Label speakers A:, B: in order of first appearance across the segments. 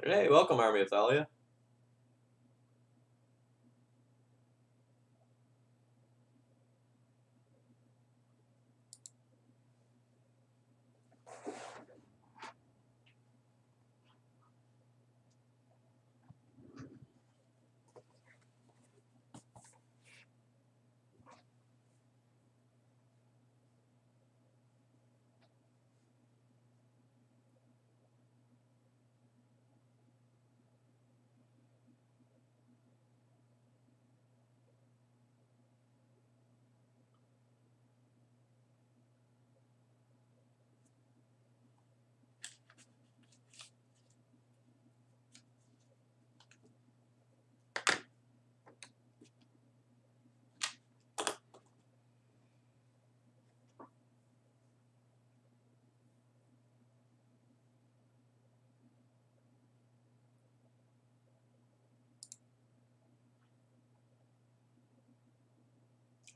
A: Hey, welcome, Army of Thalia.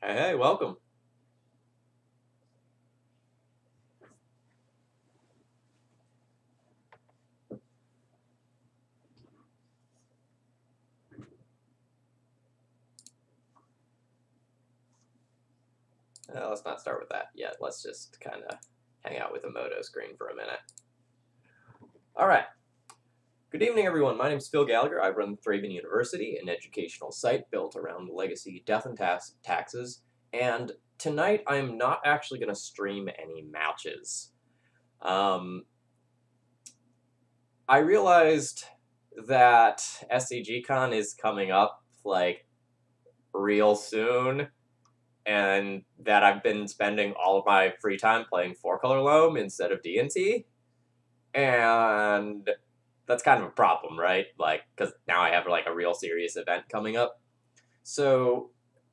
A: Hey, welcome. Let's not start with that yet. Let's just kind of hang out with the Moto screen for a minute. All right. Good evening, everyone. My name is Phil Gallagher. I run Thraben University, an educational site built around legacy death and taxes. And tonight, I'm not actually going to stream any matches. I realized that SCGCon is coming up, like, real soon, and that I've been spending all of my free time playing 4-color loam instead of D&T, and that's kind of a problem, right? Like, because now I have like a real serious event coming up. So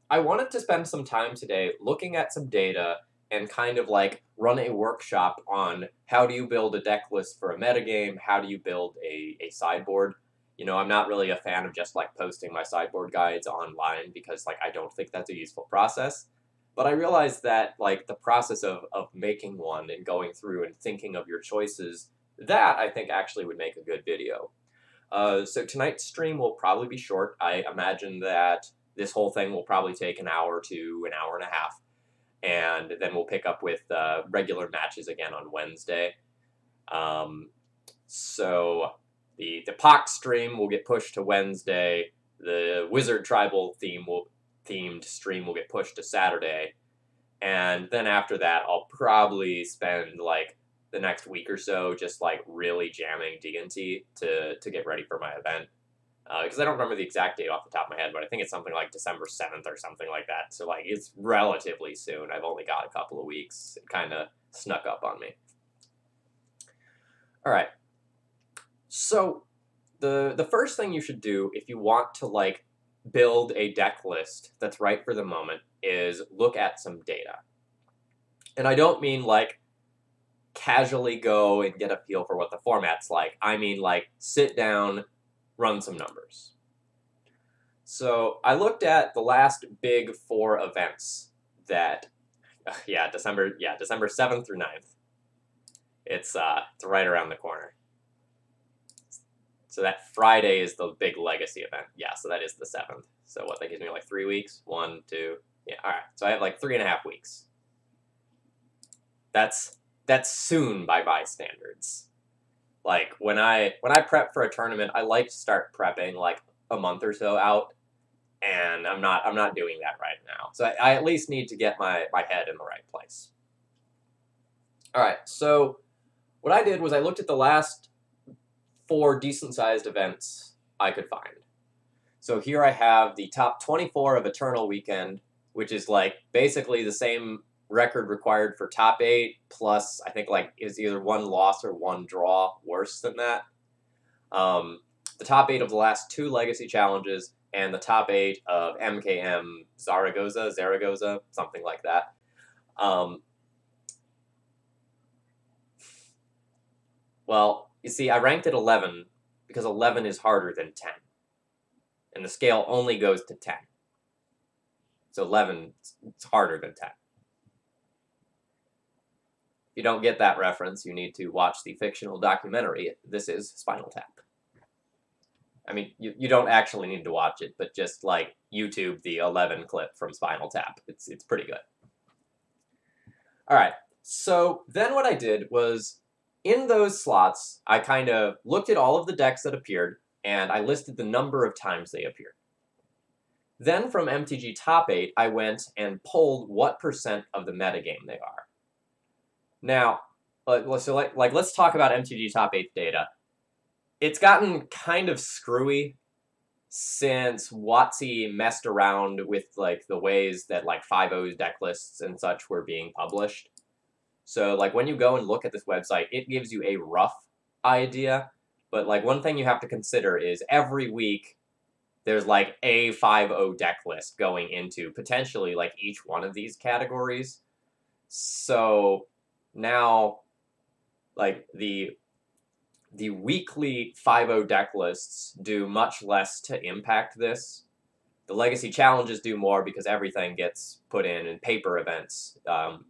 A: I wanted to spend some time today looking at some data and kind of like run a workshop on how do you build a deck list for a metagame, how do you build a sideboard. You know, I'm not really a fan of just like posting my sideboard guides online because like I don't think that's a useful process. But I realized that like the process of making one and going through and thinking of your choices, that I think actually would make a good video. So tonight's stream will probably be short. I imagine that this whole thing will probably take an hour to an hour and a half, and then we'll pick up with regular matches again on Wednesday. So the Pox stream will get pushed to Wednesday. The Wizard Tribal themed stream will get pushed to Saturday, and then after that, I'll probably spend like the next week or so just like really jamming D&T to get ready for my event. Because I don't remember the exact date off the top of my head, but I think it's something like December 7th or something like that. So like it's relatively soon. I've only got a couple of weeks. It kind of snuck up on me. All right. So the first thing you should do if you want to like build a deck list that's right for the moment is look at some data. And I don't mean like casually go and get a feel for what the format's like. I mean like sit down, run some numbers. So I looked at the last big 4 events that, December 7th through 9th. It's right around the corner. So that Friday is the big legacy event. Yeah, so that is the 7th. So what, that gives me like 3 weeks? 1, 2, yeah, all right. So I have like 3.5 weeks. That's soon by my standards. Like when I prep for a tournament, I like to start prepping like a month or so out, and I'm not doing that right now. So I at least need to get my head in the right place. All right, so what I did was I looked at the last 4 decent-sized events I could find. So here I have the top 24 of Eternal Weekend, which is like basically the same record required for top 8, plus I think like is either 1 loss or 1 draw worse than that. The top 8 of the last 2 Legacy Challenges, and the top 8 of MKM Zaragoza, something like that. Well, you see, I ranked at 11 because 11 is harder than 10. And the scale only goes to 10. So 11 is harder than 10. If you don't get that reference, you need to watch the fictional documentary, This Is Spinal Tap. I mean, you don't actually need to watch it, but just like YouTube the 11 clip from Spinal Tap. It's pretty good. All right. So then what I did was in those slots, I kind of looked at all of the decks that appeared and I listed the number of times they appeared. Then from MTG Top 8, I went and pulled what percent of the metagame they are. Now, so let's talk about MTG Top 8 data. It's gotten kind of screwy since WotC messed around with like the ways that like 5.0's deck lists and such were being published. So like when you go and look at this website, it gives you a rough idea, but like one thing you have to consider is every week there's like a 5.0 deck list going into potentially like each one of these categories. So now like the weekly 5.0 deck lists do much less to impact this. The legacy challenges do more because everything gets put in, and paper events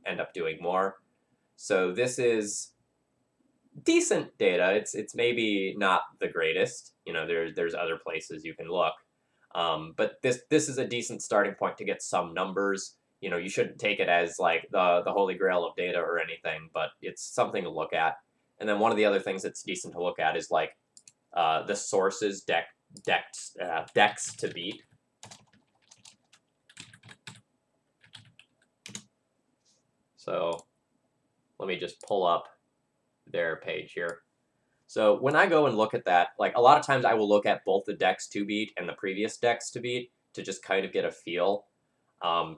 A: end up doing more. So this is decent data. It's maybe not the greatest. You know, there's other places you can look, but this is a decent starting point to get some numbers. You know, you shouldn't take it as like the holy grail of data or anything, but it's something to look at. And then one of the other things that's decent to look at is like the sources decks to beat. So let me just pull up their page here. So when I go and look at that, like a lot of times I will look at both the decks to beat and the previous decks to beat to just kind of get a feel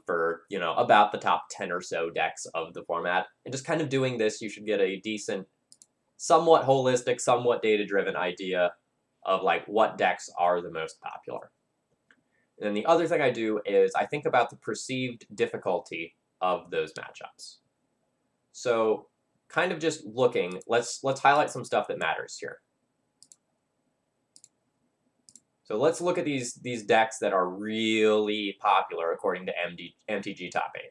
A: for, you know, about the top 10 or so decks of the format. And just kind of doing this, you should get a decent, somewhat holistic, somewhat data-driven idea of like what decks are the most popular. And then the other thing I do is I think about the perceived difficulty of those matchups. So kind of just looking, let's highlight some stuff that matters here. So let's look at these decks that are really popular according to MTG Top 8.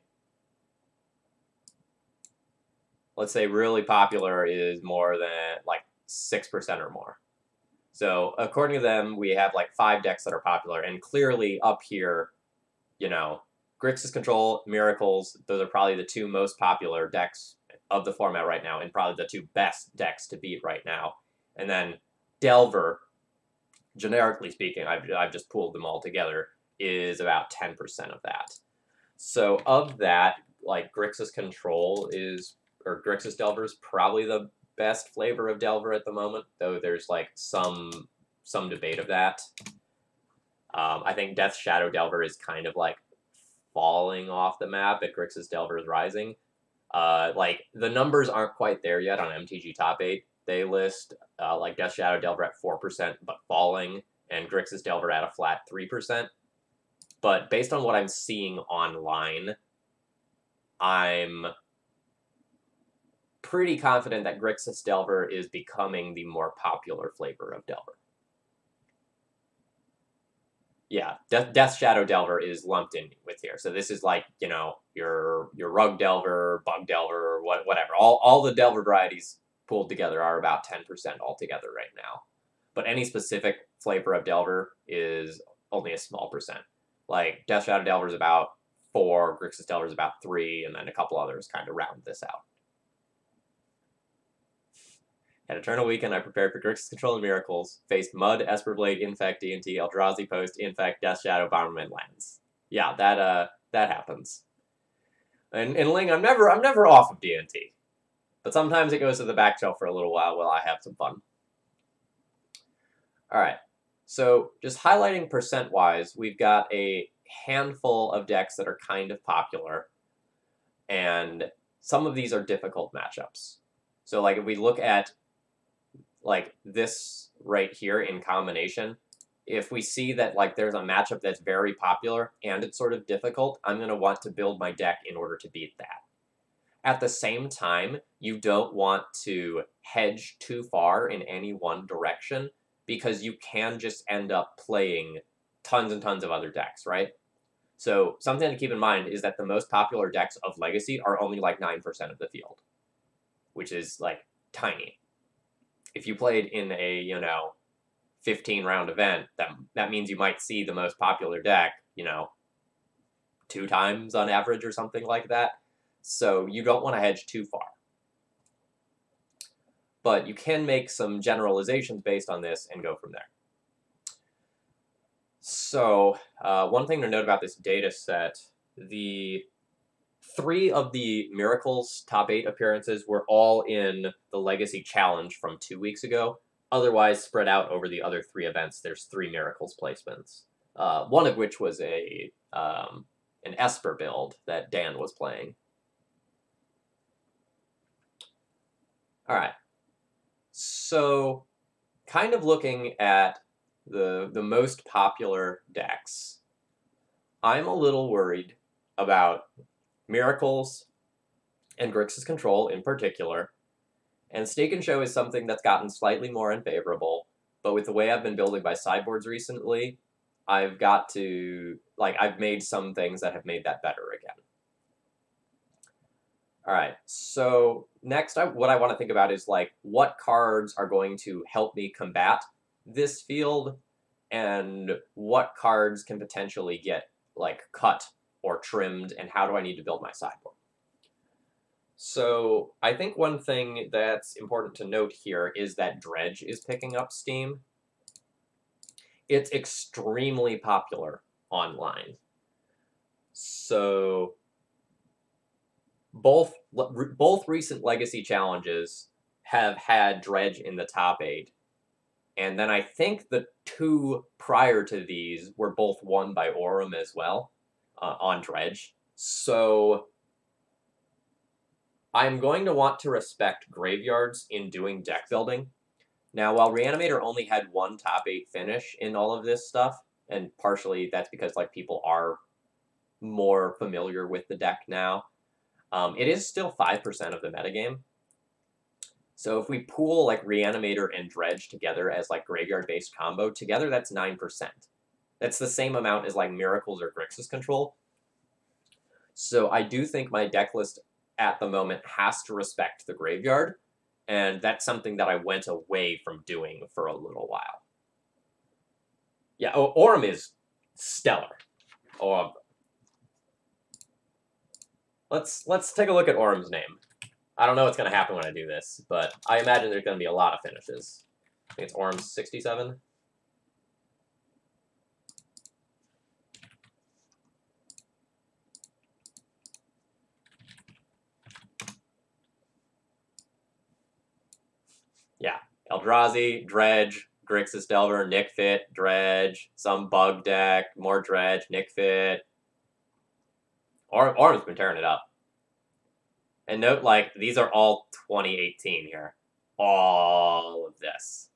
A: Let's say really popular is more than like 6% or more. So according to them, we have like 5 decks that are popular, and clearly up here, you know, Grixis Control, Miracles, those are probably the 2 most popular decks of the format right now, and probably the 2 best decks to beat right now. And then Delver, generically speaking, I've just pooled them all together, is about 10% of that. So of that, like Grixis Control or Grixis Delver is probably the best flavor of Delver at the moment, though there's like some debate of that. I think Death Shadow Delver is kind of like falling off the map, and Grixis Delver is rising. Like the numbers aren't quite there yet on MTG Top 8. They list like Death Shadow Delver at 4%, but falling, and Grixis Delver at a flat 3%. But based on what I'm seeing online, I'm pretty confident that Grixis Delver is becoming the more popular flavor of Delver. Yeah, Death Shadow Delver is lumped in with here. So this is like, you know, your Rug Delver, Bug Delver, whatever. All the Delver varieties pooled together are about 10% altogether right now. But any specific flavor of Delver is only a small percent. Like Death Shadow Delver is about 4, Grixis Delver is about 3, and then a couple others kind of round this out. At Eternal Weekend, I prepared for Grixis Control and Miracles, faced Mud, Esperblade, Infect, D&T, Eldrazi Post, Infect, Death Shadow, Bomberman, Lands. Yeah, that happens. And Ling, I'm never off of D&T. But sometimes it goes to the back shelf for a little while I have some fun. Alright, so just highlighting percent-wise, we've got a handful of decks that are kind of popular, and some of these are difficult matchups. So like if we look at like this right here in combination, if we see that like there's a matchup that's very popular and it's sort of difficult, I'm going to want to build my deck in order to beat that. At the same time, you don't want to hedge too far in any one direction, because you can just end up playing tons and tons of other decks, right? So something to keep in mind is that the most popular decks of Legacy are only like 9% of the field, which is like tiny. If you played in a, you know, 15-round event, that means you might see the most popular deck, 2 times on average or something like that. So you don't want to hedge too far. But you can make some generalizations based on this and go from there. So one thing to note about this data set, the 3 of the Miracles top 8 appearances were all in the Legacy Challenge from 2 weeks ago. Otherwise, spread out over the other 3 events, there's 3 Miracles placements. One of which was an Esper build that Dan was playing. All right. So, kind of looking at the most popular decks, I'm a little worried about Miracles and Grixis Control in particular. And Stake and Show is something that's gotten slightly more unfavorable, but with the way I've been building my sideboards recently, I've got to, I've made some things that have made that better again. All right, so next, what I want to think about is, what cards are going to help me combat this field, and what cards can potentially get, cut or trimmed, and how do I need to build my sideboard? So I think one thing that's important to note here is that Dredge is picking up steam. It's extremely popular online. So both recent Legacy challenges have had Dredge in the top 8. And then I think the 2 prior to these were both won by Aurum as well on Dredge. So I'm going to want to respect graveyards in doing deck building. Now, while Reanimator only had 1 top 8 finish in all of this stuff, and partially that's because people are more familiar with the deck now, it is still 5% of the metagame. So if we pool Reanimator and Dredge together as graveyard-based combo, together that's 9%. That's the same amount as Miracles or Grixis Control. So I do think my deck list at the moment has to respect the graveyard, and that's something that I went away from doing for a little while. Yeah, Aurum is stellar. Let's take a look at Aurum's name. I don't know what's going to happen when I do this, but I imagine there's going to be a lot of finishes. I think it's Aurum 67. Yeah, Eldrazi, Dredge, Grixis Delver, Nick Fit, Dredge, some bug deck, more Dredge, Nick Fit. Aurum's been tearing it up. And note, these are all 2018 here. All of this.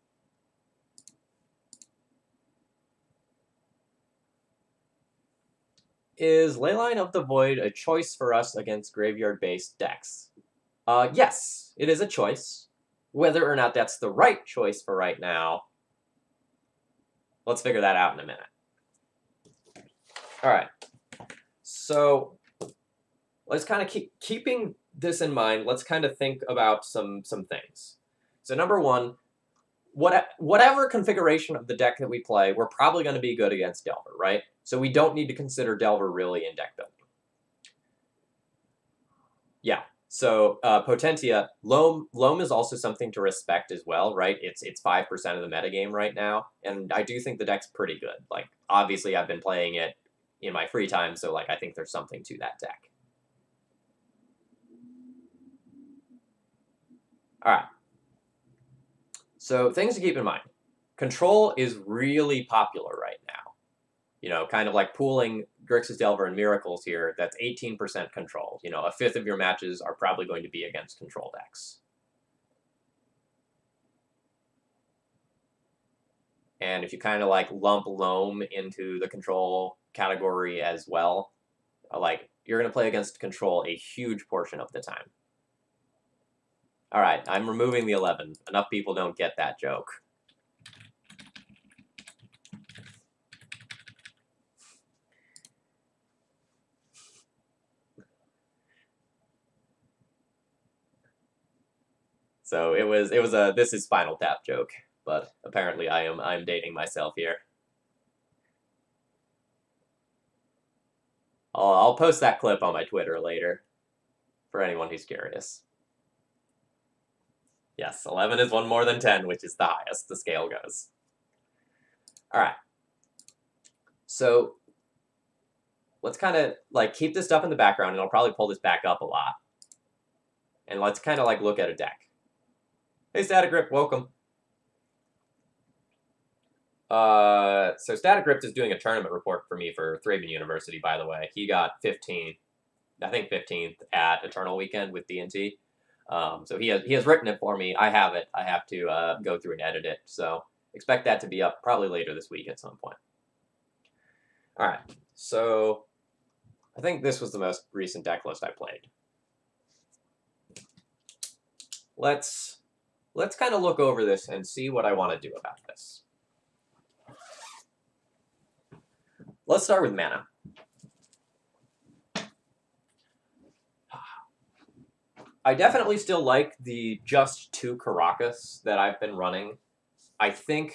A: Is Leyline of the Void a choice for us against graveyard-based decks? Yes, it is a choice. Whether or not that's the right choice for right now, let's figure that out in a minute. All right. So let's kind of keeping this in mind, let's kind of think about some things. So number one, whatever configuration of the deck that we play, we're probably going to be good against Delver, right? So we don't need to consider Delver really in deck building. Yeah. So Potentia, Loam is also something to respect as well, right? It's 5% of the metagame right now, and I do think the deck's pretty good. Obviously I've been playing it in my free time, so I think there's something to that deck. All right. So things to keep in mind. Control is really popular right now. Kind of pooling Grixis Delver and Miracles here, that's 18% control. A fifth of your matches are probably going to be against control decks. And if you kind of lump Loam into the control category as well, you're going to play against control a huge portion of the time. All right, I'm removing the 11. Enough people don't get that joke. So it was a this is Spinal Tap joke. but apparently I'm dating myself here. I'll post that clip on my Twitter later for anyone who's curious. Yes, 11 is one more than 10, which is the highest the scale goes. All right. So let's kind of like keep this stuff in the background, and I'll probably pull this back up a lot. And let's kind of like look at a deck. Hey, Static Grip, welcome. So Static Grip is doing a tournament report for me for Thraben University, by the way. He got 15th, I think 15th at Eternal Weekend with D&T. So he has written it for me. I have it. I have to go through and edit it. So expect that to be up probably later this week at some point. All right. So I think this was the most recent deck list I played. Let's kind of look over this and see what I want to do about this. Let's start with mana. I definitely still like the just 2 Caracas that I've been running. I think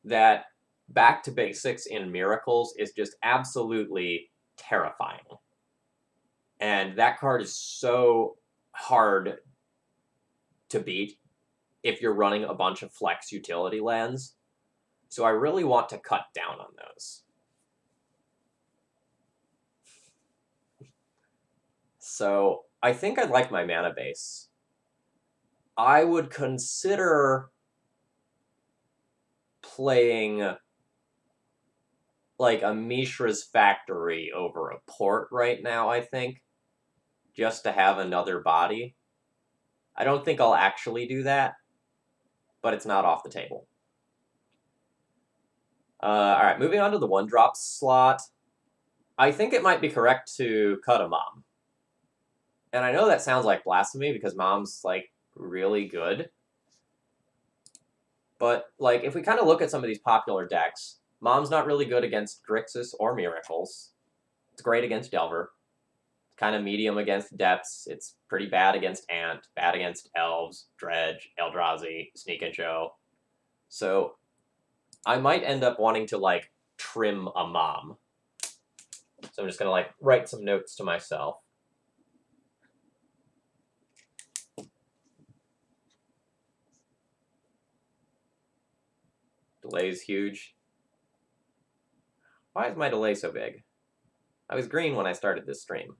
A: that back to basics in Miracles is just absolutely terrifying. And that card is so hard to beat if you're running a bunch of flex utility lands. So I really want to cut down on those. So I think I like my mana base. I would consider playing like a Mishra's Factory over a Port right now, I think, just to have another body. I don't think I'll actually do that, but it's not off the table. Alright, moving on to the 1-drop slot. I think it might be correct to cut a Mom. And I know that sounds like blasphemy because Mom's, like, really good. But, like, if we kind of look at some of these popular decks, Mom's not really good against Grixis or Miracles. It's great against Delver. It's kind of medium against Depths. It's pretty bad against Ant, bad against Elves, Dredge, Eldrazi, Sneak and Show. So I might end up wanting to, like, trim a Mom. So I'm just going to, like, write some notes to myself. Delay is huge. Why is my delay so big? I was green when I started this stream.